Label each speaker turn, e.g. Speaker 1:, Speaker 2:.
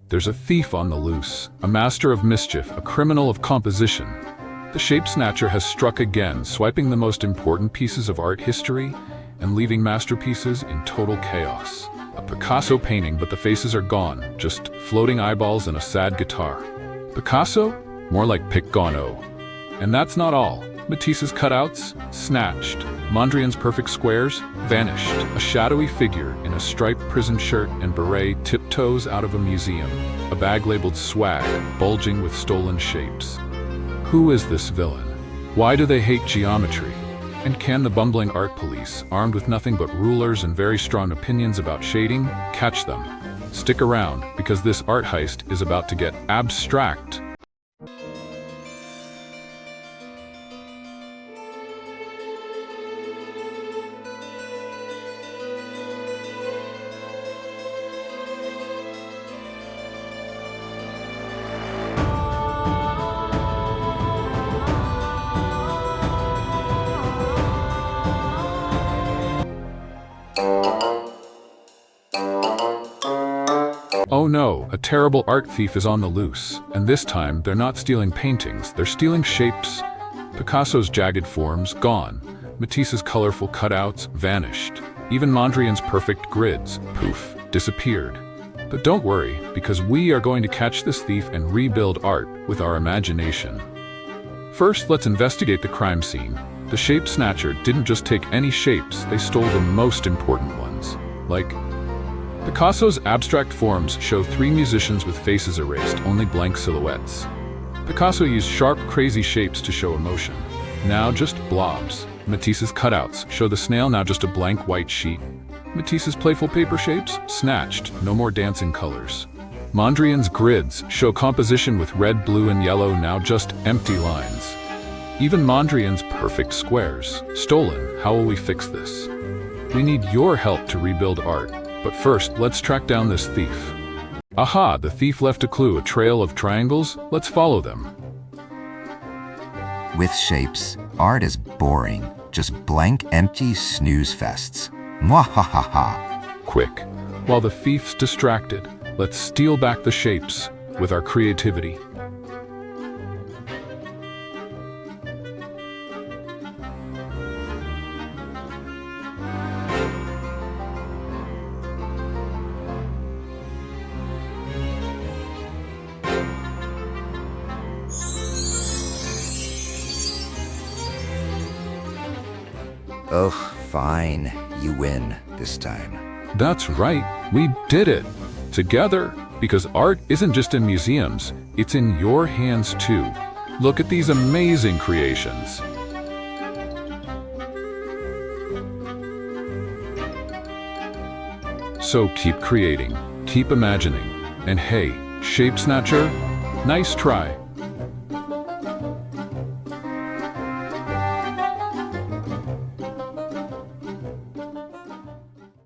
Speaker 1: There's a thief on the loose, a master of mischief, a criminal of composition. The Shape Snatcher has struck again, swiping the most important pieces of art history and leaving masterpieces in total chaos. A Picasso painting, but the faces are gone, just floating eyeballs and a sad guitar. Picasso? More like Gogh. And that's not all. Matisse's cutouts? Snatched. Mondrian's perfect squares? Vanished. A shadowy figure in a striped prison shirt and beret tiptoes out of a museum, a bag labeled swag, bulging with stolen shapes. Who is this villain? Why do they hate geometry? And can the bumbling art police, armed with nothing but rulers and very strong opinions about shading, catch them? Stick around, because this art heist is about to get abstract. Oh no, a terrible art thief is on the loose, and this time they're not stealing paintings, they're stealing shapes. Picasso's jagged forms, gone. Matisse's colorful cutouts, vanished. Even Mondrian's perfect grids, poof, disappeared. But don't worry, because we are going to catch this thief and rebuild art with our imagination. First, let's investigate the crime scene. The Shape Snatcher didn't just take any shapes, they stole the most important ones. Like, Picasso's abstract forms show three musicians with faces erased, only blank silhouettes. Picasso used sharp, crazy shapes to show emotion. Now just blobs. Matisse's cutouts show the snail, now just a blank white sheet. Matisse's playful paper shapes? Snatched, no more dancing colors. Mondrian's grids show composition with red, blue, and yellow, now just empty lines. Even Mondrian's perfect squares. Stolen. How will we fix this? We need your help to rebuild art. But first, let's track down this thief. Aha, the thief left a clue, a trail of triangles. Let's follow them.
Speaker 2: With shapes, art is boring. Just blank, empty snooze fests. Mwahaha.
Speaker 1: Quick, while the thief's distracted, let's steal back the shapes with our creativity.
Speaker 2: Ugh, fine. You win this time.
Speaker 1: That's right, we did it! Together, because art isn't just in museums, it's in your hands too. Look at these amazing creations. So keep creating, keep imagining, and hey, Shape Snatcher, nice try.